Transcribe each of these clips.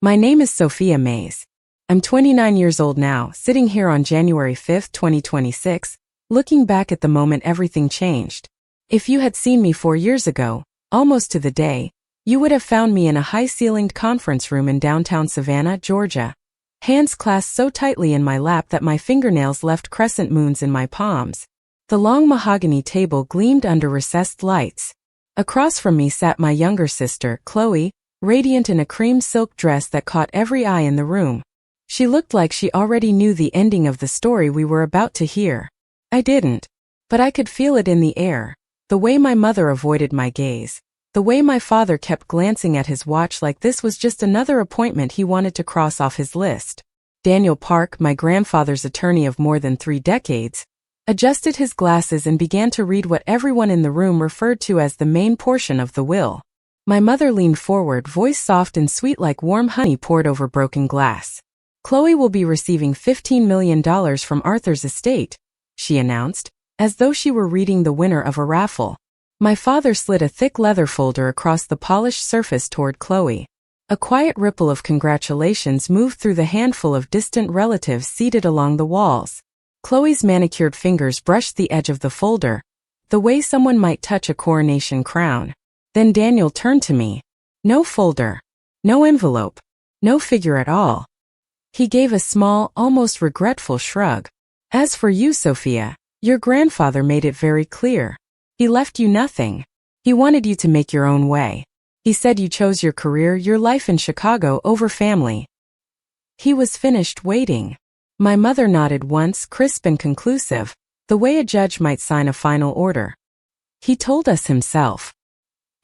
My name is Sophia Mays. I'm 29 years old now, sitting here on January 5, 2026, looking back at the moment everything changed. If you had seen me 4 years ago, almost to the day, you would have found me in a high-ceilinged conference room in downtown Savannah, Georgia. Hands clasped so tightly in my lap that my fingernails left crescent moons in my palms. The long mahogany table gleamed under recessed lights. Across from me sat my younger sister, Chloe, radiant in a cream silk dress that caught every eye in the room. She looked like she already knew the ending of the story we were about to hear. I didn't. But I could feel it in the air. The way my mother avoided my gaze. The way my father kept glancing at his watch like this was just another appointment he wanted to cross off his list. Daniel Park, my grandfather's attorney of more than 3 decades, adjusted his glasses and began to read what everyone in the room referred to as the main portion of the will. My mother leaned forward, voice soft and sweet like warm honey poured over broken glass. Chloe will be receiving $15 million from Arthur's estate, she announced, as though she were reading the winner of a raffle. My father slid a thick leather folder across the polished surface toward Chloe. A quiet ripple of congratulations moved through the handful of distant relatives seated along the walls. Chloe's manicured fingers brushed the edge of the folder, the way someone might touch a coronation crown. Then Daniel turned to me. No folder. No envelope. No figure at all. He gave a small, almost regretful shrug. As for you, Sophia, your grandfather made it very clear. He left you nothing. He wanted you to make your own way. He said you chose your career, your life in Chicago over family. He was finished waiting. My mother nodded once, crisp and conclusive, the way a judge might sign a final order. He told us himself.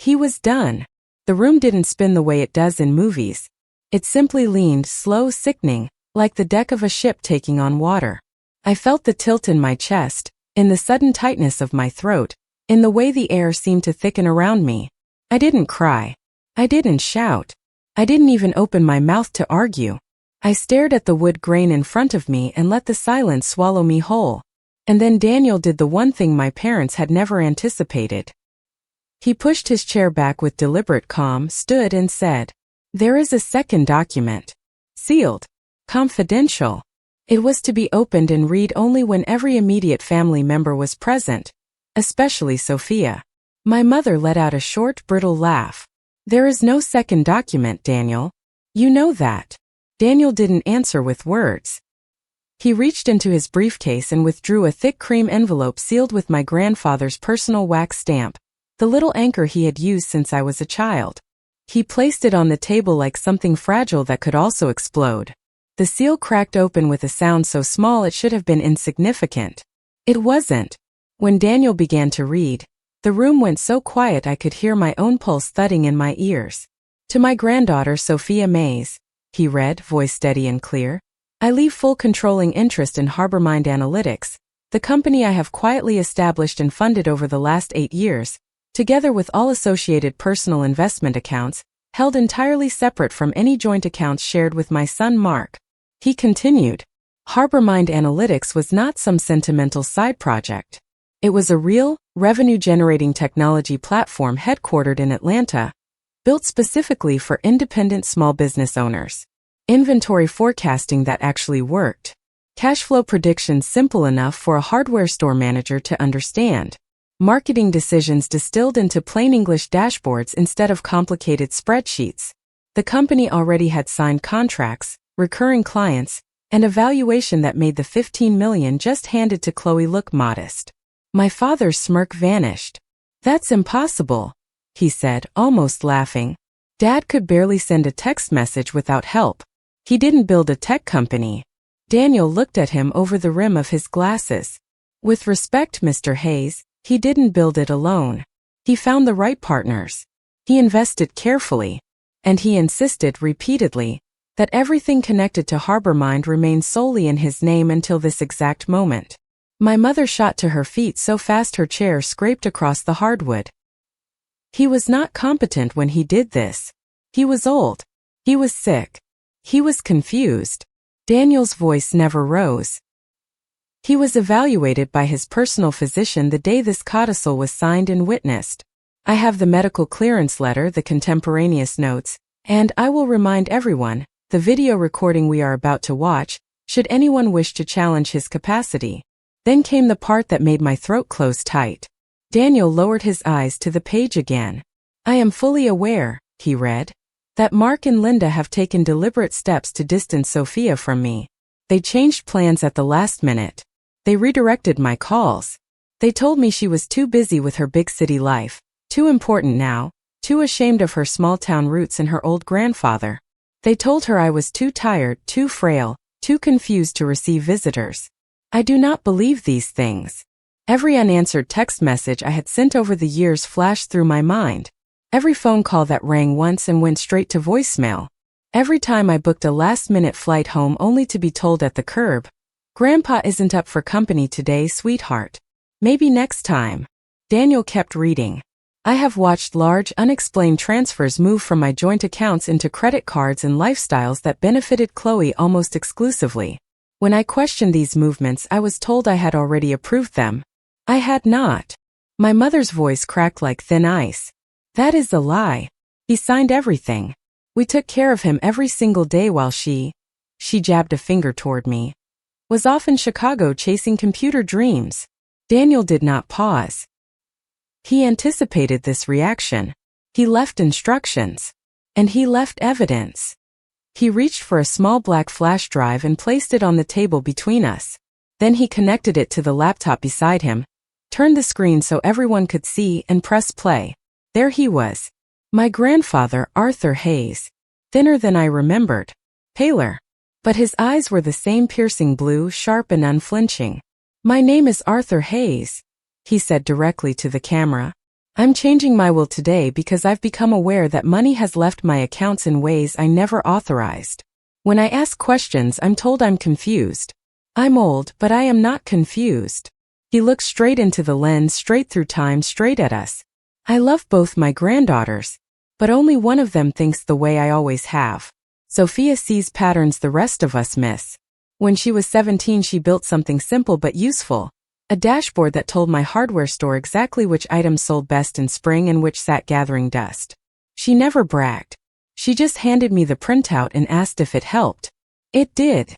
He was done. The room didn't spin the way it does in movies. It simply leaned, slow, sickening, like the deck of a ship taking on water. I felt the tilt in my chest, in the sudden tightness of my throat, in the way the air seemed to thicken around me. I didn't cry. I didn't shout. I didn't even open my mouth to argue. I stared at the wood grain in front of me and let the silence swallow me whole. And then Daniel did the one thing my parents had never anticipated. He pushed his chair back with deliberate calm, stood and said, "There is a second document. Sealed. Confidential. It was to be opened and read only when every immediate family member was present, especially Sophia." My mother let out a short, brittle laugh. "There is no second document, Daniel. You know that." Daniel didn't answer with words. He reached into his briefcase and withdrew a thick cream envelope sealed with my grandfather's personal wax stamp, the little anchor he had used since I was a child. He placed it on the table like something fragile that could also explode. The seal cracked open with a sound so small it should have been insignificant. It wasn't. When Daniel began to read, the room went so quiet I could hear my own pulse thudding in my ears. "To my granddaughter Sophia Mays," he read, voice steady and clear, "I leave full controlling interest in HarborMind Analytics, the company I have quietly established and funded over the last 8 years, together with all associated personal investment accounts, held entirely separate from any joint accounts shared with my son Mark." He continued. HarborMind Analytics was not some sentimental side project. It was a real, revenue-generating technology platform headquartered in Atlanta, built specifically for independent small business owners. Inventory forecasting that actually worked. Cash flow predictions simple enough for a hardware store manager to understand. Marketing decisions distilled into plain English dashboards instead of complicated spreadsheets. The company already had signed contracts, recurring clients, and a valuation that made the $15 million just handed to Chloe look modest. My father's smirk vanished. "That's impossible," he said, almost laughing. "Dad could barely send a text message without help. He didn't build a tech company." Daniel looked at him over the rim of his glasses. "With respect, Mr. Hayes, he didn't build it alone. He found the right partners. He invested carefully. And he insisted repeatedly that everything connected to HarborMind remained solely in his name until this exact moment." My mother shot to her feet so fast her chair scraped across the hardwood. "He was not competent when he did this. He was old. He was sick. He was confused." Daniel's voice never rose. "He was evaluated by his personal physician the day this codicil was signed and witnessed. I have the medical clearance letter, the contemporaneous notes, And I will remind everyone, the video recording we are about to watch, should anyone wish to challenge his capacity. Then came the part that made my throat close tight. Daniel lowered his eyes to the page again. I am fully aware, he read, that Mark and Linda have taken deliberate steps to distance Sophia from me. They changed plans at the last minute. They redirected my calls. They told me she was too busy with her big city life, too important now, too ashamed of her small-town roots and her old grandfather. They told her I was too tired, too frail, too confused to receive visitors. I do not believe these things. Every unanswered text message I had sent over the years flashed through my mind. Every phone call that rang once and went straight to voicemail. Every time I booked a last-minute flight home only to be told at the curb, "Grandpa isn't up for company today, sweetheart. Maybe next time." Daniel kept reading. I have watched large, unexplained transfers move from my joint accounts into credit cards and lifestyles that benefited Chloe almost exclusively. When I questioned these movements, I was told I had already approved them. I had not. My mother's voice cracked like thin ice. That is a lie. He signed everything. We took care of him every single day while she jabbed a finger toward me, was off in Chicago chasing computer dreams. Daniel did not pause. He anticipated this reaction. He left instructions. And he left evidence. He reached for a small black flash drive and placed it on the table between us. Then he connected it to the laptop beside him, turned the screen so everyone could see, and pressed play. There he was. My grandfather, Arthur Hayes. Thinner than I remembered. Paler. But his eyes were the same piercing blue, sharp and unflinching. My name is Arthur Hayes, he said directly to the camera. I'm changing my will today because I've become aware that money has left my accounts in ways I never authorized. When I ask questions, I'm told I'm confused. I'm old, but I am not confused. He looked straight into the lens, straight through time, straight at us. I love both my granddaughters, but only one of them thinks the way I always have. Sophia sees patterns the rest of us miss. When she was 17, she built something simple but useful. A dashboard that told my hardware store exactly which items sold best in spring and which sat gathering dust. She never bragged. She just handed me the printout and asked if it helped. It did.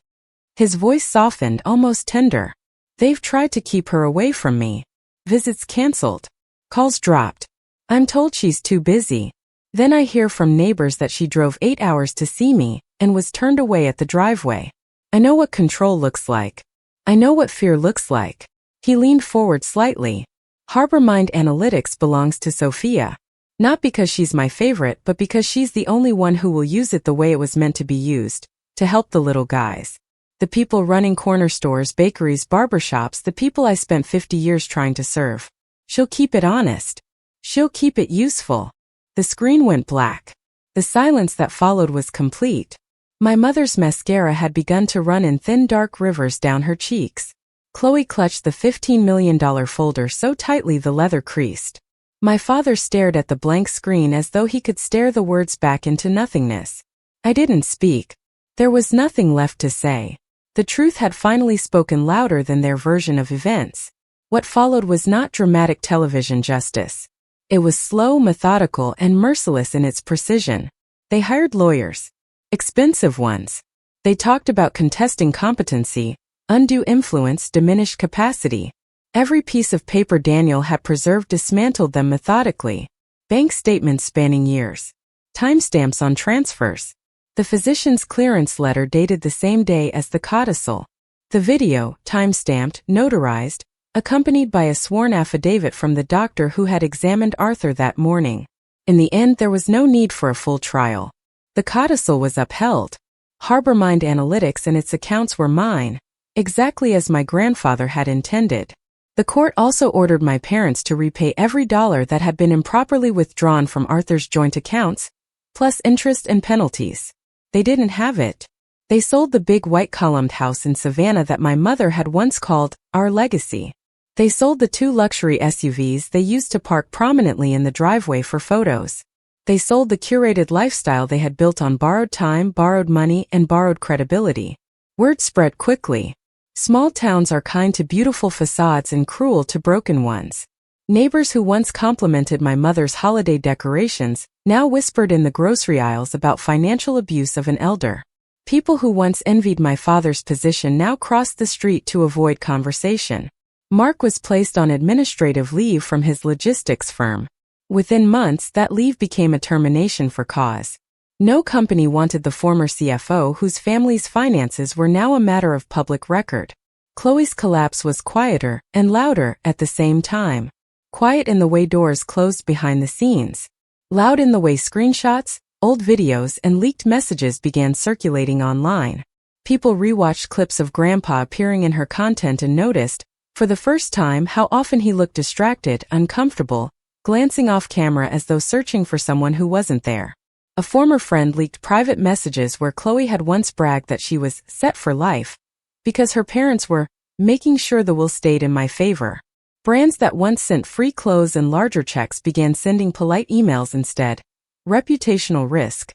His voice softened, almost tender. They've tried to keep her away from me. Visits canceled. Calls dropped. I'm told she's too busy. Then I hear from neighbors that she drove 8 hours to see me and was turned away at the driveway. I know what control looks like. I know what fear looks like. He leaned forward slightly. Harbor Mind Analytics belongs to Sophia. Not because she's my favorite, but because she's the only one who will use it the way it was meant to be used, to help the little guys. The people running corner stores, bakeries, barbershops, the people I spent 50 years trying to serve. She'll keep it honest. She'll keep it useful. The screen went black. The silence that followed was complete. My mother's mascara had begun to run in thin dark rivers down her cheeks. Chloe clutched the $15 million folder so tightly the leather creased. My father stared at the blank screen as though he could stare the words back into nothingness. I didn't speak. There was nothing left to say. The truth had finally spoken louder than their version of events. What followed was not dramatic television justice. It was slow, methodical, and merciless in its precision. They hired lawyers. Expensive ones. They talked about contesting competency, undue influence, diminished capacity. Every piece of paper Daniel had preserved dismantled them methodically. Bank statements spanning years. Timestamps on transfers. The physician's clearance letter dated the same day as the codicil. The video, time-stamped, notarized, accompanied by a sworn affidavit from the doctor who had examined Arthur that morning. In the end, there was no need for a full trial. The codicil was upheld. Harbor Mind Analytics and its accounts were mine, exactly as my grandfather had intended. The court also ordered my parents to repay every dollar that had been improperly withdrawn from Arthur's joint accounts, plus interest and penalties. They didn't have it. They sold the big white-columned house in Savannah that my mother had once called our legacy. They sold the 2 luxury SUVs they used to park prominently in the driveway for photos. They sold the curated lifestyle they had built on borrowed time, borrowed money, and borrowed credibility. Word spread quickly. Small towns are kind to beautiful facades and cruel to broken ones. Neighbors who once complimented my mother's holiday decorations now whispered in the grocery aisles about financial abuse of an elder. People who once envied my father's position now crossed the street to avoid conversation. Mark was placed on administrative leave from his logistics firm. Within months, that leave became a termination for cause. No company wanted the former CFO whose family's finances were now a matter of public record. Chloe's collapse was quieter and louder at the same time. Quiet in the way doors closed behind the scenes. Loud in the way screenshots, old videos, and leaked messages began circulating online. People rewatched clips of Grandpa appearing in her content and noticed, for the first time, how often he looked distracted, uncomfortable, glancing off camera as though searching for someone who wasn't there. A former friend leaked private messages where Chloe had once bragged that she was set for life because her parents were making sure the will stayed in my favor. Brands that once sent free clothes and larger checks began sending polite emails instead. Reputational risk.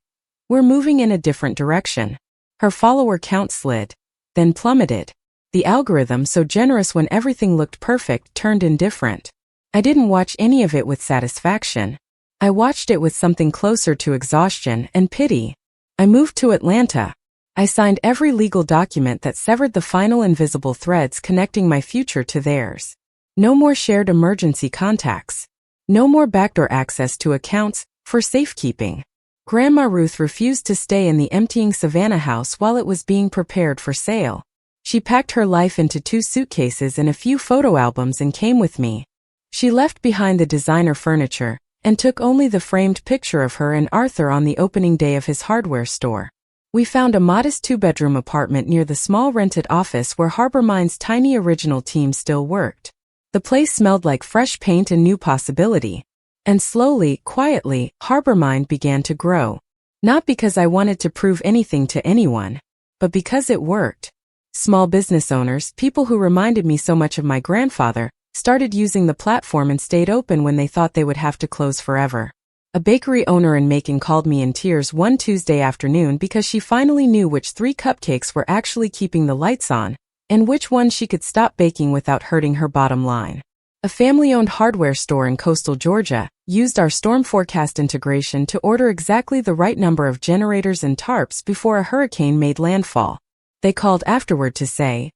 We're moving in a different direction. Her follower count slid, then plummeted. The algorithm, so generous when everything looked perfect, turned indifferent. I didn't watch any of it with satisfaction. I watched it with something closer to exhaustion and pity. I moved to Atlanta. I signed every legal document that severed the final invisible threads connecting my future to theirs. No more shared emergency contacts. No more backdoor access to accounts for safekeeping. Grandma Ruth refused to stay in the emptying Savannah house while it was being prepared for sale. She packed her life into 2 suitcases and a few photo albums and came with me. She left behind the designer furniture and took only the framed picture of her and Arthur on the opening day of his hardware store. We found a modest 2-bedroom apartment near the small rented office where Harbormind's tiny original team still worked. The place smelled like fresh paint and new possibility. And slowly, quietly, Harbormind began to grow. Not because I wanted to prove anything to anyone, but because it worked. Small business owners, people who reminded me so much of my grandfather, started using the platform and stayed open when they thought they would have to close forever. A bakery owner in Macon called me in tears one Tuesday afternoon because she finally knew which 3 cupcakes were actually keeping the lights on, and which one she could stop baking without hurting her bottom line. A family-owned hardware store in coastal Georgia used our storm forecast integration to order exactly the right number of generators and tarps before a hurricane made landfall. They called afterward to say,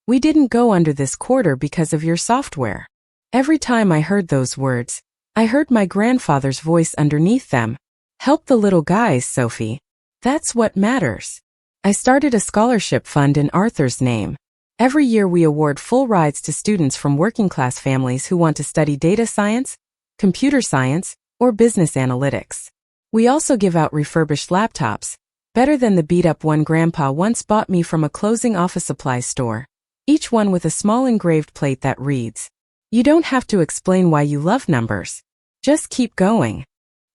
"We didn't go under this quarter because of your software." Every time I heard those words, I heard my grandfather's voice underneath them. "Help the little guys, Sophie. That's what matters." I started a scholarship fund in Arthur's name. Every year we award full rides to students from working-class families who want to study data science, computer science, or business analytics. We also give out refurbished laptops, better than the beat-up one Grandpa once bought me from a closing office supply store, each one with a small engraved plate that reads, "You don't have to explain why you love numbers. Just keep going."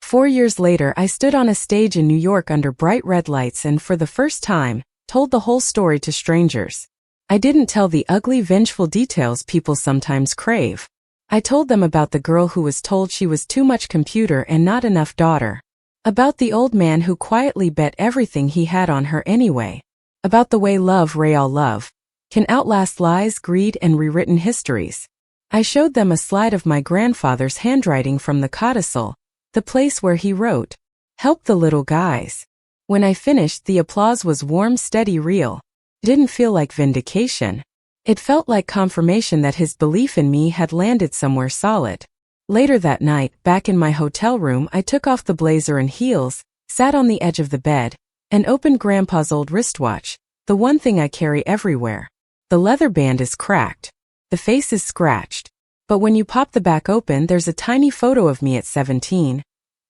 4 years later, I stood on a stage in New York under bright red lights and, for the first time, told the whole story to strangers. I didn't tell the ugly, vengeful details people sometimes crave. I told them about the girl who was told she was too much computer and not enough daughter. About the old man who quietly bet everything he had on her anyway. About the way love, real love, can outlast lies, greed, and rewritten histories. I showed them a slide of my grandfather's handwriting from the codicil, the place where he wrote, "Help the little guys." When I finished, the applause was warm, steady, real. It didn't feel like vindication. It felt like confirmation that his belief in me had landed somewhere solid. Later that night, back in my hotel room, I took off the blazer and heels, sat on the edge of the bed, and opened Grandpa's old wristwatch, the one thing I carry everywhere. The leather band is cracked. The face is scratched. But when you pop the back open, there's a tiny photo of me at 17,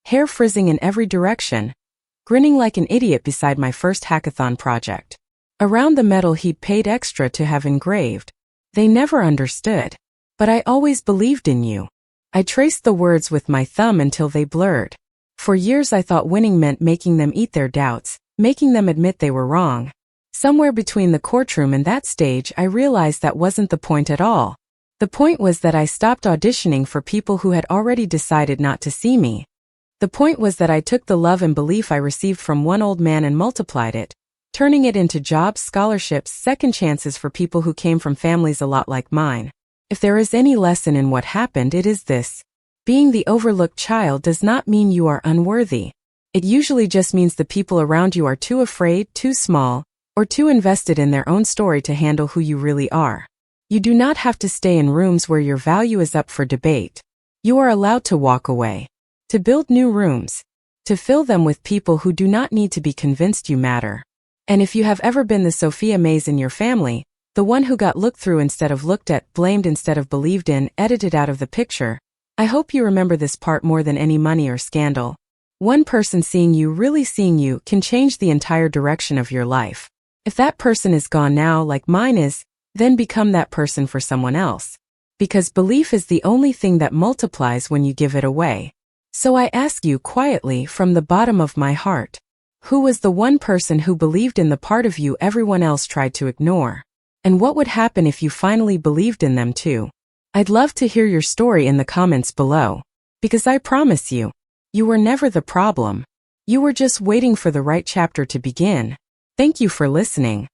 hair frizzing in every direction, grinning like an idiot beside my first hackathon project. Around the metal he'd paid extra to have engraved. "They never understood. But I always believed in you." I traced the words with my thumb until they blurred. For years I thought winning meant making them eat their doubts, making them admit they were wrong. Somewhere between the courtroom and that stage, I realized that wasn't the point at all. The point was that I stopped auditioning for people who had already decided not to see me. The point was that I took the love and belief I received from one old man and multiplied it, turning it into jobs, scholarships, second chances for people who came from families a lot like mine. If there is any lesson in what happened, it is this. Being the overlooked child does not mean you are unworthy. It usually just means the people around you are too afraid, too small, or too invested in their own story to handle who you really are. You do not have to stay in rooms where your value is up for debate. You are allowed to walk away. To build new rooms. To fill them with people who do not need to be convinced you matter. And if you have ever been the Sophia Mays in your family, the one who got looked through instead of looked at, blamed instead of believed in, edited out of the picture, I hope you remember this part more than any money or scandal. One person seeing you, really seeing you, can change the entire direction of your life. If that person is gone now, like mine is, then become that person for someone else. Because belief is the only thing that multiplies when you give it away. So I ask you quietly from the bottom of my heart, who was the one person who believed in the part of you everyone else tried to ignore? And what would happen if you finally believed in them too? I'd love to hear your story in the comments below. Because I promise you, you were never the problem. You were just waiting for the right chapter to begin. Thank you for listening.